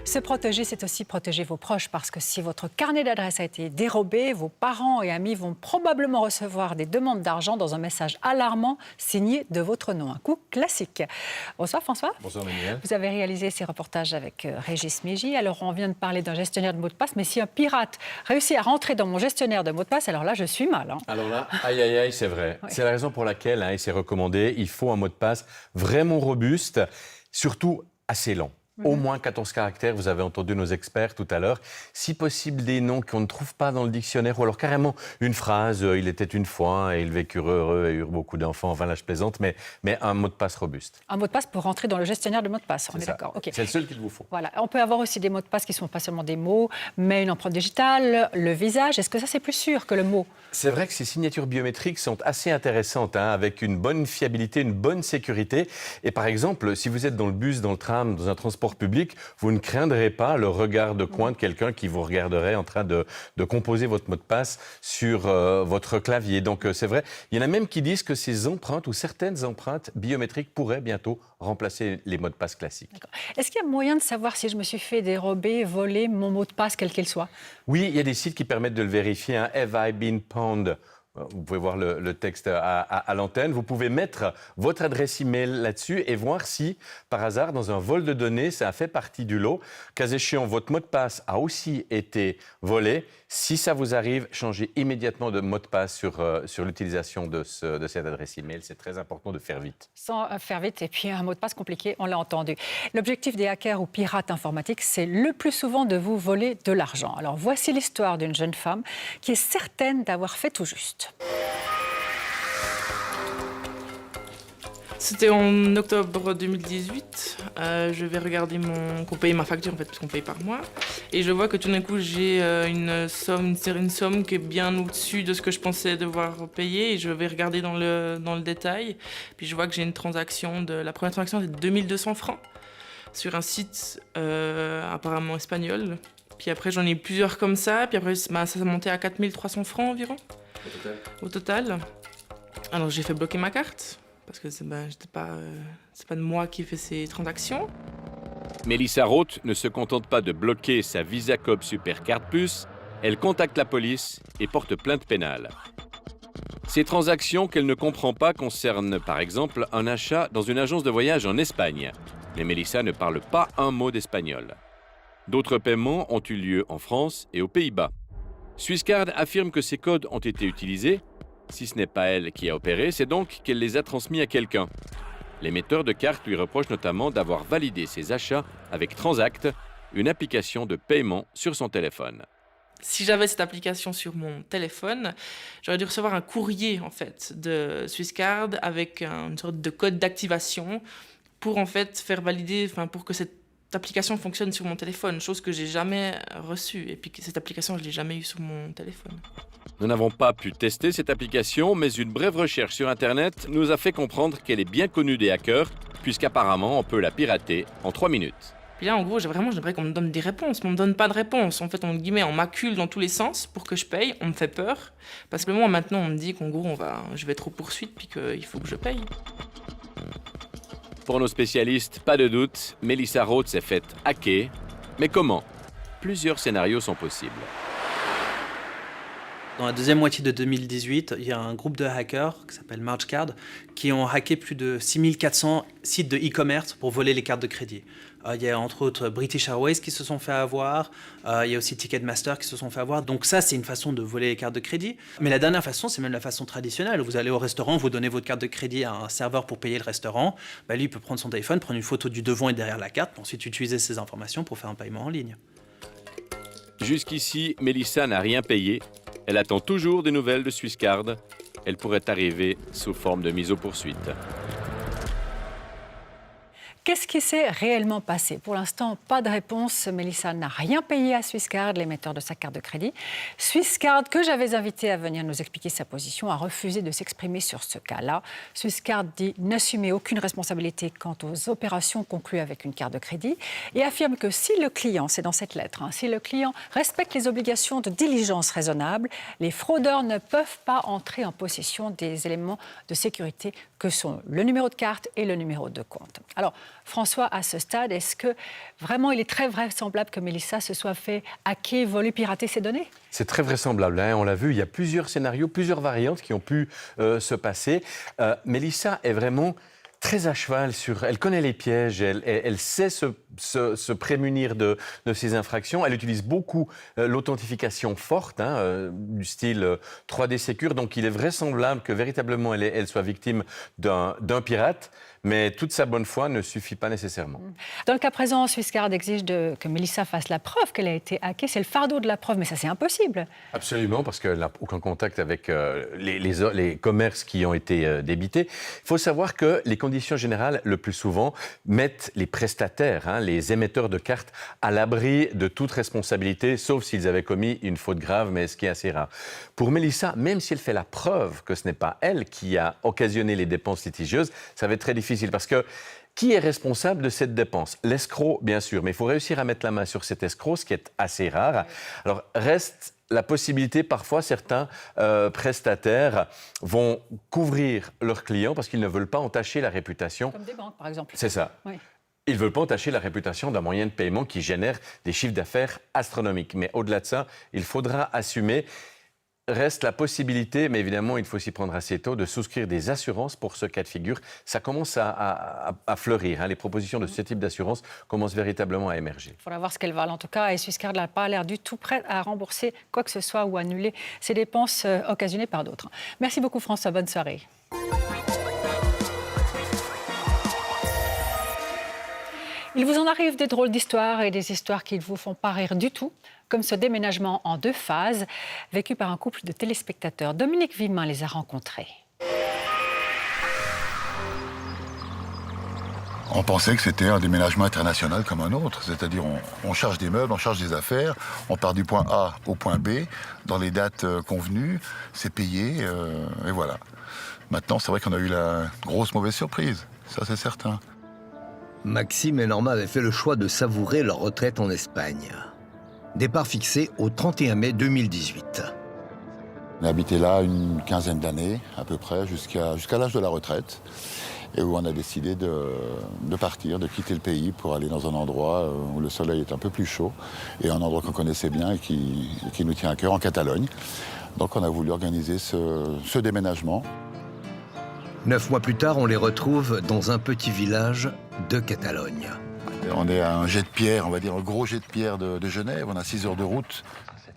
Se protéger, c'est aussi protéger vos proches parce que si votre carnet d'adresse a été dérobé, vos parents et amis vont probablement recevoir des demandes d'argent dans un message alarmant signé de votre nom. Un coup classique. Bonsoir François. Bonsoir Manuel. Vous avez réalisé ces reportages avec Régis Mégy. Alors on vient de parler d'un gestionnaire de mots de passe, mais si un pirate réussit à rentrer dans mon gestionnaire de mots de passe, alors là je suis mal. Alors là, aïe aïe aïe, c'est vrai. Oui. C'est la raison pour laquelle il s'est recommandé, il faut un mot de passe vraiment robuste, surtout assez lent. Au moins 14 caractères, vous avez entendu nos experts tout à l'heure. Si possible, des noms qu'on ne trouve pas dans le dictionnaire, ou alors carrément une phrase, il était une fois, et ils vécurent heureux et eurent beaucoup d'enfants. Enfin là, je plaisante, mais un mot de passe robuste. Un mot de passe pour rentrer dans le gestionnaire de mots de passe, on est d'accord. Okay. C'est le seul qu'il vous faut. Voilà. On peut avoir aussi des mots de passe qui ne sont pas seulement des mots, mais une empreinte digitale, le visage. Est-ce que ça, c'est plus sûr que le mot ? C'est vrai que ces signatures biométriques sont assez intéressantes, avec une bonne fiabilité, une bonne sécurité. Et par exemple, si vous êtes dans le bus, dans le tram, dans un transport public, vous ne craindrez pas le regard de coin de quelqu'un qui vous regarderait en train de composer votre mot de passe sur votre clavier. Donc c'est vrai, il y en a même qui disent que ces empreintes ou certaines empreintes biométriques pourraient bientôt remplacer les mots de passe classiques. Est-ce qu'il y a moyen de savoir si je me suis fait dérober, voler mon mot de passe, quel qu'il soit ? Oui, il y a des sites qui permettent de le vérifier. Have I been pwned ? Vous pouvez voir le texte à l'antenne. Vous pouvez mettre votre adresse email là-dessus et voir si, par hasard, dans un vol de données, ça a fait partie du lot. Cas échéant, votre mot de passe a aussi été volé. Si ça vous arrive, changez immédiatement de mot de passe sur l'utilisation de cette adresse email. C'est très important de faire vite. Sans faire vite, et puis un mot de passe compliqué, on l'a entendu. L'objectif des hackers ou pirates informatiques, c'est le plus souvent de vous voler de l'argent. Alors voici l'histoire d'une jeune femme qui est certaine d'avoir fait tout juste. C'était en octobre 2018. Je vais regarder qu'on paye ma facture en fait, parce qu'on paye par mois. Et je vois que tout d'un coup, j'ai une somme qui est bien au-dessus de ce que je pensais devoir payer. Et je vais regarder dans le détail. Puis je vois que j'ai une transaction, la première transaction, c'est 2200 francs sur un site apparemment espagnol. Puis après, j'en ai plusieurs comme ça. Puis après, ça a monté à 4300 francs environ. Au total, alors j'ai fait bloquer ma carte, parce que c'est pas de moi qui fais ces transactions. Mélissa Roth ne se contente pas de bloquer sa Visa Coop Super Carte Plus, elle contacte la police et porte plainte pénale. Ces transactions qu'elle ne comprend pas concernent par exemple un achat dans une agence de voyage en Espagne. Mais Mélissa ne parle pas un mot d'espagnol. D'autres paiements ont eu lieu en France et aux Pays-Bas. Swisscard affirme que ces codes ont été utilisés. Si ce n'est pas elle qui a opéré, c'est donc qu'elle les a transmis à quelqu'un. L'émetteur de cartes lui reproche notamment d'avoir validé ses achats avec Transact, une application de paiement sur son téléphone. Si j'avais cette application sur mon téléphone, j'aurais dû recevoir un courrier en fait de Swisscard avec une sorte de code d'activation pour en fait faire valider, pour que cette application fonctionne sur mon téléphone, chose que j'ai jamais reçue. Et puis cette application, je l'ai jamais eue sur mon téléphone. Nous n'avons pas pu tester cette application, mais une brève recherche sur Internet nous a fait comprendre qu'elle est bien connue des hackers, puisqu'apparemment on peut la pirater en 3 minutes. Puis là, en gros, j'aimerais qu'on me donne des réponses, mais on me donne pas de réponses. En fait, on m'accule dans tous les sens pour que je paye, on me fait peur. Parce que moi, maintenant, on me dit qu'en gros, je vais être aux poursuites, puis qu'il faut que je paye. Pour nos spécialistes, pas de doute, Mélissa Roth s'est faite hacker. Mais comment? Plusieurs scénarios sont possibles. Dans la deuxième moitié de 2018, il y a un groupe de hackers qui s'appelle MarchCard qui ont hacké plus de 6400 sites de e-commerce pour voler les cartes de crédit. Il y a entre autres British Airways qui se sont fait avoir, il y a aussi Ticketmaster qui se sont fait avoir. Donc ça, c'est une façon de voler les cartes de crédit. Mais la dernière façon, c'est même la façon traditionnelle. Vous allez au restaurant, vous donnez votre carte de crédit à un serveur pour payer le restaurant. Lui, il peut prendre son téléphone, prendre une photo du devant et derrière la carte, ensuite utiliser ces informations pour faire un paiement en ligne. Jusqu'ici, Mélissa n'a rien payé. Elle attend toujours des nouvelles de Swisscard. Elle pourrait arriver sous forme de mise aux poursuites. Qu'est-ce qui s'est réellement passé? Pour l'instant, pas de réponse. Mélissa n'a rien payé à Swisscard, l'émetteur de sa carte de crédit. Swisscard, que j'avais invité à venir nous expliquer sa position, a refusé de s'exprimer sur ce cas-là. Swisscard dit n'assumer aucune responsabilité quant aux opérations conclues avec une carte de crédit et affirme que si le client, c'est dans cette lettre, si le client respecte les obligations de diligence raisonnable, les fraudeurs ne peuvent pas entrer en possession des éléments de sécurité que sont le numéro de carte et le numéro de compte. Alors, François, à ce stade, est-ce que vraiment il est très vraisemblable que Mélissa se soit fait hacker, voler, pirater ses données? C'est très vraisemblable, on l'a vu, il y a plusieurs scénarios, plusieurs variantes qui ont pu se passer. Mélissa est vraiment très à cheval elle connaît les pièges, elle sait se prémunir de ces infractions. Elle utilise beaucoup l'authentification forte, du style 3D Secure. Donc il est vraisemblable que véritablement elle soit victime d'un pirate. Mais toute sa bonne foi ne suffit pas nécessairement. Dans le cas présent, Swisscard exige que Mélissa fasse la preuve qu'elle a été hackée. C'est le fardeau de la preuve, mais ça, c'est impossible. Absolument, parce qu'elle n'a aucun contact avec les commerces qui ont été débités. Il faut savoir que les conditions générales, le plus souvent, mettent les prestataires, les émetteurs de cartes, à l'abri de toute responsabilité, sauf s'ils avaient commis une faute grave, mais ce qui est assez rare. Pour Mélissa, même si elle fait la preuve que ce n'est pas elle qui a occasionné les dépenses litigieuses, ça va être très difficile. Parce que qui est responsable de cette dépense? L'escroc, bien sûr, mais il faut réussir à mettre la main sur cet escroc, ce qui est assez rare. Alors, reste la possibilité, parfois, certains prestataires vont couvrir leurs clients parce qu'ils ne veulent pas entacher la réputation. Comme des banques, par exemple. C'est ça. Oui. Ils ne veulent pas entacher la réputation d'un moyen de paiement qui génère des chiffres d'affaires astronomiques. Mais au-delà de ça, il faudra assumer. Reste la possibilité, mais évidemment, il faut s'y prendre assez tôt, de souscrire des assurances pour ce cas de figure. Ça commence à fleurir. Les propositions de ce type d'assurance commencent véritablement à émerger. Il faudra voir ce qu'elles valent en tout cas. Et Swisscard n'a pas l'air du tout prêt à rembourser quoi que ce soit ou annuler ses dépenses occasionnées par d'autres. Merci beaucoup François, bonne soirée. Il vous en arrive des drôles d'histoires et des histoires qui ne vous font pas rire du tout, comme ce déménagement en 2 phases vécu par un couple de téléspectateurs. Dominique Vimin les a rencontrés. On pensait que c'était un déménagement international comme un autre, c'est-à-dire on charge des meubles, on charge des affaires, on part du point A au point B, dans les dates convenues, c'est payé, et voilà. Maintenant, c'est vrai qu'on a eu la grosse mauvaise surprise, ça c'est certain. Maxime et Norma avaient fait le choix de savourer leur retraite en Espagne. Départ fixé au 31 mai 2018. On a habité là une quinzaine d'années, à peu près, jusqu'à l'âge de la retraite, et où on a décidé de partir, de quitter le pays pour aller dans un endroit où le soleil est un peu plus chaud, et un endroit qu'on connaissait bien et qui nous tient à cœur, en Catalogne. Donc on a voulu organiser ce déménagement. 9 mois plus tard, on les retrouve dans un petit village de Catalogne. On est à un jet de pierre, on va dire un gros jet de pierre de Genève, on a 6 heures de route.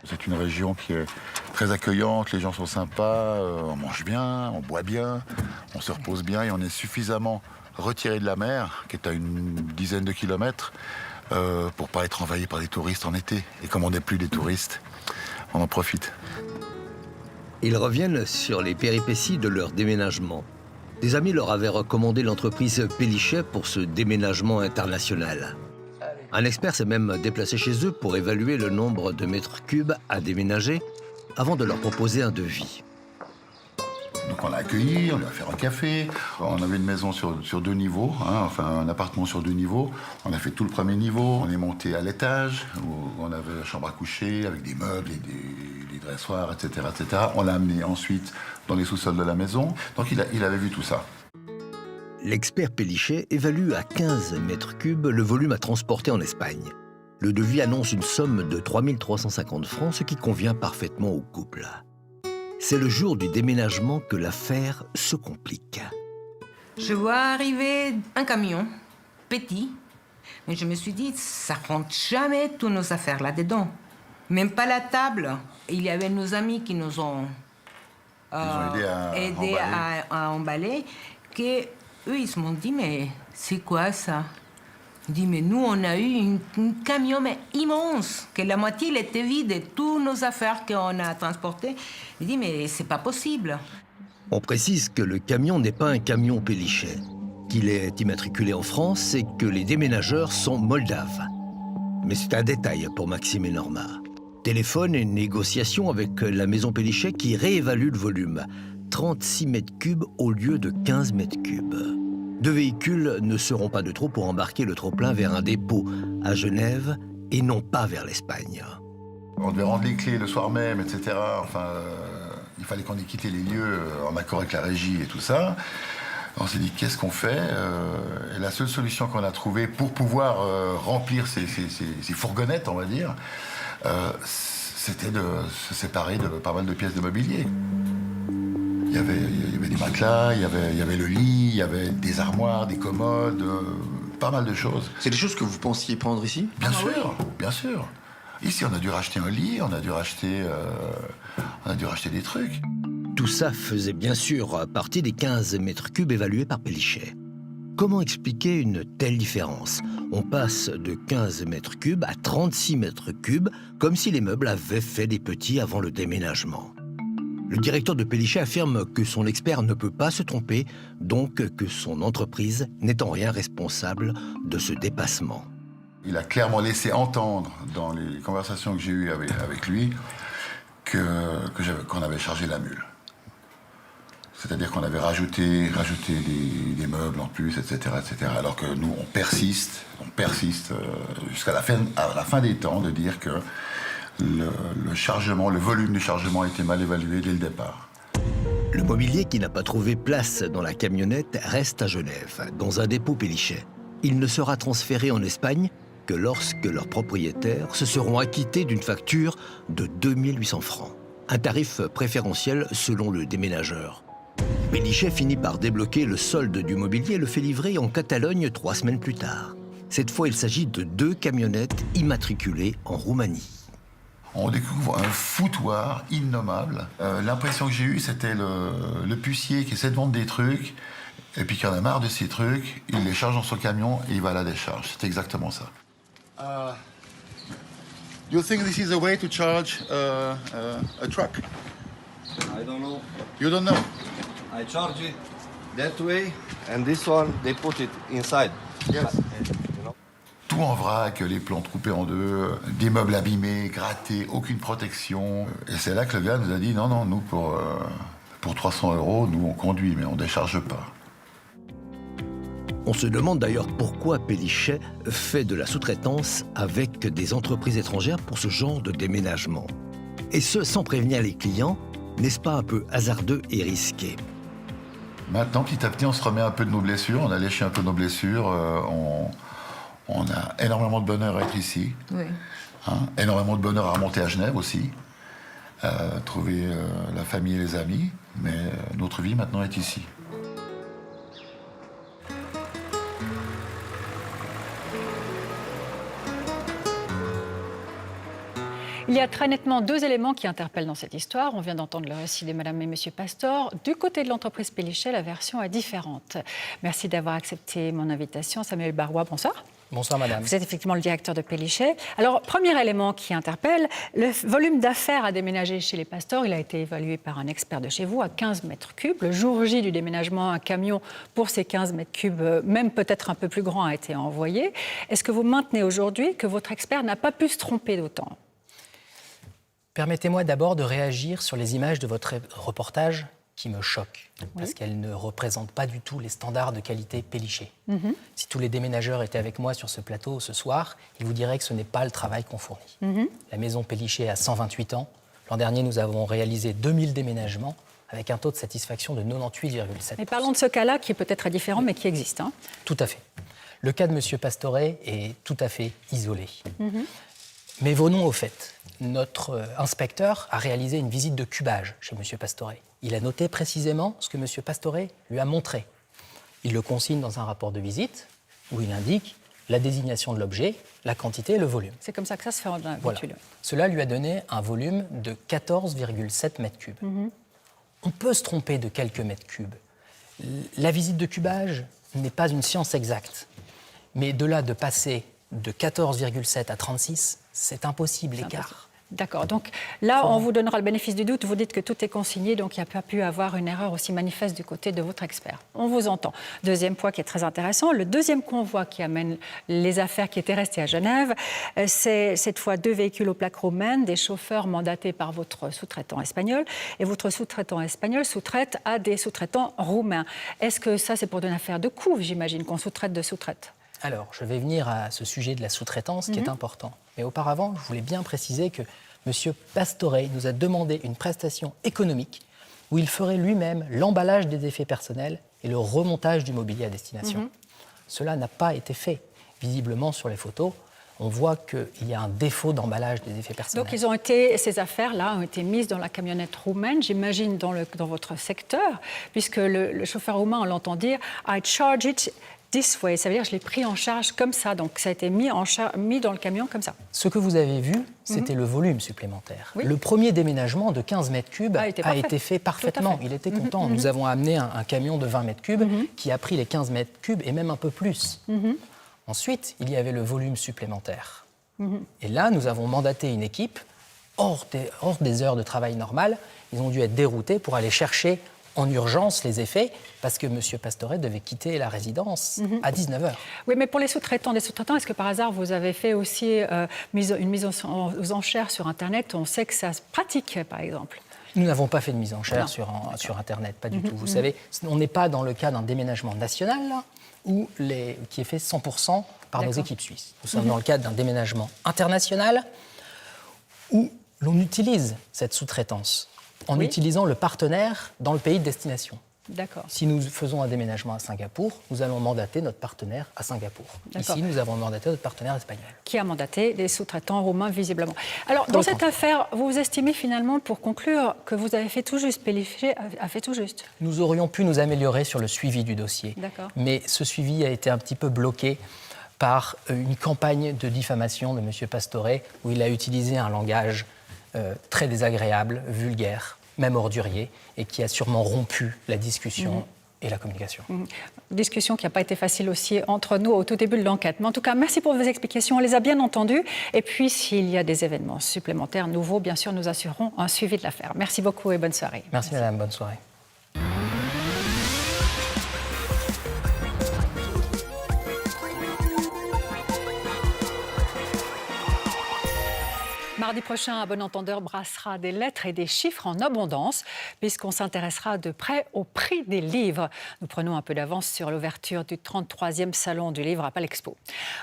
C'est une région qui est très accueillante, les gens sont sympas, on mange bien, on boit bien, on se repose bien et on est suffisamment retiré de la mer, qui est à une dizaine de kilomètres, pour pas être envahi par les touristes en été. Et comme on n'est plus des touristes, on en profite. Ils reviennent sur les péripéties de leur déménagement. Des amis leur avaient recommandé l'entreprise Pélichet pour ce déménagement international. Un expert s'est même déplacé chez eux pour évaluer le nombre de mètres cubes à déménager avant de leur proposer un devis. Donc on l'a accueilli, on lui a fait un café. On avait une maison sur 2 niveaux, enfin un appartement sur 2 niveaux. On a fait tout le premier niveau, on est monté à l'étage, où on avait la chambre à coucher avec des meubles et des dressoirs, etc., etc. On l'a amené ensuite dans les sous-sols de la maison. Donc il avait vu tout ça. L'expert Pélichet évalue à 15 mètres cubes le volume à transporter en Espagne. Le devis annonce une somme de 3 350 francs, ce qui convient parfaitement au couple. C'est le jour du déménagement que l'affaire se complique. Je vois arriver un camion, petit, mais je me suis dit, ça rentre jamais toutes nos affaires là-dedans. Même pas la table. Il y avait nos amis qui nous ont, aidé à emballer, que eux, ils se m'ont dit, mais c'est quoi ça? Ils dit, mais nous, on a eu un camion mais immense, que la moitié, il était vide, et toutes nos affaires qu'on a transportées. Il dit, mais c'est pas possible. On précise que le camion n'est pas un camion Pélichet, qu'il est immatriculé en France et que les déménageurs sont moldaves. Mais c'est un détail pour Maxime et Norma. Téléphone et négociation avec la maison Pélichet qui réévalue le volume. 36 mètres cubes au lieu de 15 mètres cubes. 2 véhicules ne seront pas de trop pour embarquer le trop-plein vers un dépôt à Genève et non pas vers l'Espagne. On devait rendre les clés le soir même, etc. Enfin, il fallait qu'on ait quitté les lieux en accord avec la régie et tout ça. On s'est dit, qu'est-ce qu'on fait? Et la seule solution qu'on a trouvée pour pouvoir remplir ces fourgonnettes, on va dire, c'était de se séparer de pas mal de pièces de mobilier. Il y avait des matelas, il y avait le lit, il y avait des armoires, des commodes, pas mal de choses. C'est des choses que vous pensiez prendre ici? Bien sûr, bien sûr. Ici, on a dû racheter un lit, on a dû racheter des trucs. Tout ça faisait bien sûr partie des 15 mètres cubes évalués par Pélichet. Comment expliquer une telle différence? On passe de 15 mètres cubes à 36 mètres cubes, comme si les meubles avaient fait des petits avant le déménagement. Le directeur de Pélichet affirme que son expert ne peut pas se tromper, donc que son entreprise n'est en rien responsable de ce dépassement. Il a clairement laissé entendre dans les conversations que j'ai eues avec lui qu'on avait chargé la mule. C'est-à-dire qu'on avait rajouté des meubles en plus, etc., etc. Alors que nous, on persiste jusqu'à la fin des temps de dire que le volume du chargement a été mal évalué dès le départ. Le mobilier qui n'a pas trouvé place dans la camionnette reste à Genève, dans un dépôt Pélichet. Il ne sera transféré en Espagne que lorsque leurs propriétaires se seront acquittés d'une facture de 2800 francs. Un tarif préférentiel selon le déménageur. Pélichet finit par débloquer le solde du mobilier et le fait livrer en Catalogne 3 semaines plus tard. Cette fois, il s'agit de 2 camionnettes immatriculées en Roumanie. On découvre un foutoir innommable. L'impression que j'ai eue, c'était le pucier qui essaie de vendre des trucs, et puis qu'il en a marre de ces trucs, il les charge dans son camion et il va à la décharge. C'est exactement ça. Do you think this is a way to charge a truck? I don't know. You don't know? I charge it that way, and this one, they put it inside. Yes. Tout en vrac, les plantes coupées en 2, des meubles abîmés, grattés, aucune protection. Et c'est là que le gars nous a dit, non, nous, pour 300 €, nous, on conduit, mais on ne décharge pas. On se demande d'ailleurs pourquoi Pélichet fait de la sous-traitance avec des entreprises étrangères pour ce genre de déménagement. Et ce, sans prévenir les clients, N'est-ce pas un peu hasardeux et risqué? Maintenant, petit à petit, on se remet un peu de nos blessures, on a léché un peu nos blessures, on a énormément de bonheur à être ici, Oui. Énormément de bonheur à remonter à Genève aussi, trouver la famille et les amis, mais notre vie maintenant est ici. Il y a très nettement deux éléments qui interpellent dans cette histoire. On vient d'entendre le récit de Madame et Monsieur Pastor. Du côté de l'entreprise Pélichet, la version est différente. Merci d'avoir accepté mon invitation. Samuel Barrois, bonsoir. Bonsoir madame. Vous êtes effectivement le directeur de Pélichet. Alors, premier élément qui interpelle, le volume d'affaires à déménager chez les Pastor, il a été évalué par un expert de chez vous à 15 mètres cubes. Le jour J du déménagement, un camion pour ces 15 mètres cubes, même peut-être un peu plus grand, a été envoyé. Est-ce que vous maintenez aujourd'hui que votre expert n'a pas pu se tromper d'autant ? Permettez-moi d'abord de réagir sur les images de votre reportage qui me choquent, parce qu'elles ne représentent pas du tout les standards de qualité Pélichet. Si tous les déménageurs étaient avec moi sur ce plateau ce soir, ils vous diraient que ce n'est pas le travail qu'on fournit. La maison Pélichet a 128 ans. L'an dernier, nous avons réalisé 2000 déménagements avec un taux de satisfaction de 98,7%. Mais parlons de ce cas-là qui est peut-être différent, mais qui existe. Tout à fait. Le cas de M. Pastoret est tout à fait isolé. Mais venons au fait. Notre inspecteur a réalisé une visite de cubage chez M. Pastoret. Il a noté précisément ce que M. Pastoret lui a montré. Il le consigne dans un rapport de visite où il indique la désignation de l'objet, la quantité et le volume. C'est comme ça que ça se fait en voilà. Cela lui a donné un volume de 14,7 mètres cubes. On peut se tromper de quelques mètres cubes. La visite de cubage n'est pas une science exacte. Mais de là de passer de 14,7 à 36, c'est impossible, l'écart. D'accord. Donc là, on vous donnera le bénéfice du doute. Vous dites que tout est consigné, donc il n'y a pas pu avoir une erreur aussi manifeste du côté de votre expert. On vous entend. Deuxième point qui est très intéressant, le deuxième convoi qui amène les affaires qui étaient restées à Genève, c'est cette fois 2 véhicules aux plaques roumaines, des chauffeurs mandatés par votre sous-traitant espagnol. Et votre sous-traitant espagnol sous-traite à des sous-traitants roumains. Est-ce que ça, c'est pour une affaire de coût, j'imagine, qu'on sous-traite de sous-traite ? Alors, je vais venir à ce sujet de la sous-traitance qui est important. Mais auparavant, je voulais bien préciser que M. Pastoret nous a demandé une prestation économique où il ferait lui-même l'emballage des effets personnels et le remontage du mobilier à destination. Cela n'a pas été fait. Visiblement, sur les photos, on voit qu'il y a un défaut d'emballage des effets personnels. Donc, ces affaires-là ont été mises dans la camionnette roumaine, j'imagine, dans votre secteur, puisque le chauffeur roumain, on l'entend dire « I charge it this way », ça veut dire je l'ai pris en charge comme ça, donc ça a été mis dans le camion comme ça. Ce que vous avez vu, c'était le volume supplémentaire. Le premier déménagement de 15 mètres cubes a été fait parfaitement. Il était content. Nous avons amené un camion de 20 mètres cubes qui a pris les 15 mètres cubes et même un peu plus. Ensuite, il y avait le volume supplémentaire. Et là, nous avons mandaté une équipe hors des heures de travail normales. Ils ont dû être déroutés pour aller chercher en urgence les effets, parce que M. Pastoret devait quitter la résidence à 19h. Oui, mais pour les sous-traitants, est-ce que par hasard vous avez fait aussi une mise aux enchères sur Internet? On sait que ça se pratique, par exemple. Nous n'avons pas fait de mise en enchères sur Internet, pas du tout. Vous savez, on n'est pas dans le cas d'un déménagement national, là, qui est fait 100% par nos équipes suisses. Nous sommes dans le cadre d'un déménagement international où l'on utilise cette sous-traitance en utilisant le partenaire dans le pays de destination. D'accord. Si nous faisons un déménagement à Singapour, nous allons mandater notre partenaire à Singapour. Ici, nous avons mandaté notre partenaire espagnol. Qui a mandaté les sous-traitants roumains, visiblement. Alors, dans cette affaire, vous estimez finalement, pour conclure, que vous avez fait tout juste, Pélichet a fait tout juste? Nous aurions pu nous améliorer sur le suivi du dossier. D'accord. Mais ce suivi a été un petit peu bloqué par une campagne de diffamation de M. Pastoret, où il a utilisé un langage très désagréable, vulgaire, même ordurier, et qui a sûrement rompu la discussion et la communication. Discussion qui n'a pas été facile aussi entre nous au tout début de l'enquête. Mais en tout cas, merci pour vos explications, on les a bien entendues. Et puis, s'il y a des événements supplémentaires nouveaux, bien sûr, nous assurerons un suivi de l'affaire. Merci beaucoup et bonne soirée. Merci madame, bonne soirée. Mardi prochain, à bon entendeur, brassera des lettres et des chiffres en abondance, puisqu'on s'intéressera de près au prix des livres. Nous prenons un peu d'avance sur l'ouverture du 33e Salon du Livre à Palexpo.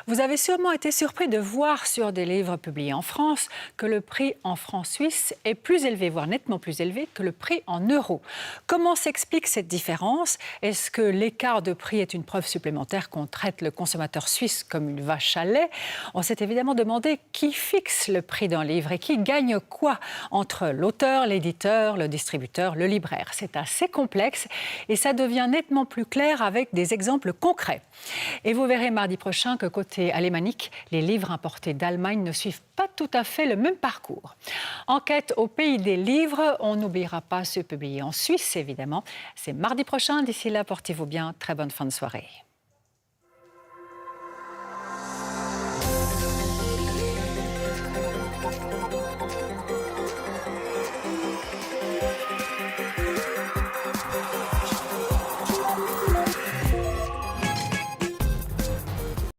Vous avez sûrement été surpris de voir sur des livres publiés en France que le prix en francs suisses est plus élevé, voire nettement plus élevé que le prix en euros. Comment s'explique cette différence? Est-ce que l'écart de prix est une preuve supplémentaire qu'on traite le consommateur suisse comme une vache à lait? On s'est évidemment demandé qui fixe le prix d'un livre et qui gagne quoi entre l'auteur, l'éditeur, le distributeur, le libraire. C'est assez complexe et ça devient nettement plus clair avec des exemples concrets. Et vous verrez mardi prochain que côté alémanique, les livres importés d'Allemagne ne suivent pas tout à fait le même parcours. Enquête au pays des livres, on n'oubliera pas ceux publiés en Suisse évidemment. C'est mardi prochain, d'ici là portez-vous bien, très bonne fin de soirée.